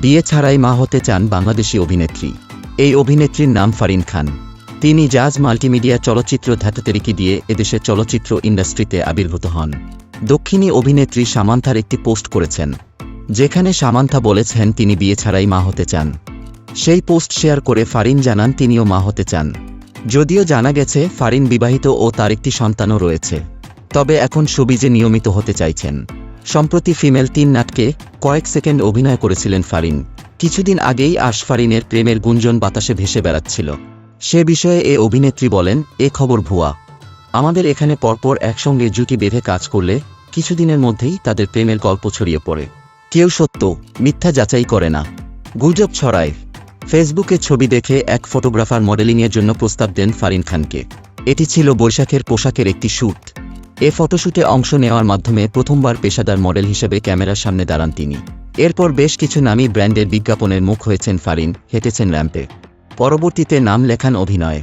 বিয়ে ছাড়াই মা হতে চান বাংলাদেশি অভিনেত্রী। এই অভিনেত্রীর নাম ফারিন খান। তিনি জাজ মাল্টিমিডিয়া চলচ্চিত্র ধাতাতেরিকি দিয়ে এদেশের চলচ্চিত্র ইন্ডাস্ট্রিতে আবির্ভূত হন। দক্ষিণী অভিনেত্রী সামান্থার একটি পোস্ট করেছেন, যেখানে সামান্থা বলেছেন তিনি বিয়ে ছাড়াই মা হতে চান। সেই পোস্ট শেয়ার করে ফারিন জানান তিনিও মা হতে চান। যদিও জানা গেছে ফারিন বিবাহিত ও তার একটি সন্তানও রয়েছে, তবে এখন শোবিজে নিয়মিত হতে চাইছেন। সম্প্রতি ফিমেল 3 নাটকে কয়েক সেকেন্ড অভিনয় করেছিলেন ফারিন। কিছুদিন আগেই ফারিনের প্রেমের গুঞ্জন বাতাসে ভেসে বেড়াচ্ছিল। সে বিষয়ে এ অভিনেত্রী বলেন, এ খবর ভুয়া। আমাদের এখানে পরপর একসঙ্গে জুটি বেঁধে কাজ করলে কিছুদিনের মধ্যেই তাদের প্রেমের গল্প ছড়িয়ে পড়ে। কেউ সত্য মিথ্যা যাচাই করে না, গুজব ছড়ায়। ফেসবুকে ছবি দেখে এক ফটোগ্রাফার মডেলিংয়ের জন্য প্রস্তাব দেন ফারিন খানকে। এটি ছিল বৈশাখের পোশাকের একটি শ্যুট। এ ফটোশ্যুটে অংশ নেওয়ার মাধ্যমে প্রথমবার পেশাদার মডেল হিসেবে ক্যামেরার সামনে দাঁড়ান তিনি। এরপর বেশ কিছু নামী ব্র্যান্ডের বিজ্ঞাপনের মুখ হয়েছেন ফারিন, হেঁটেছেন র্যাম্পে। পরবর্তীতে নাম লেখান অভিনয়ে।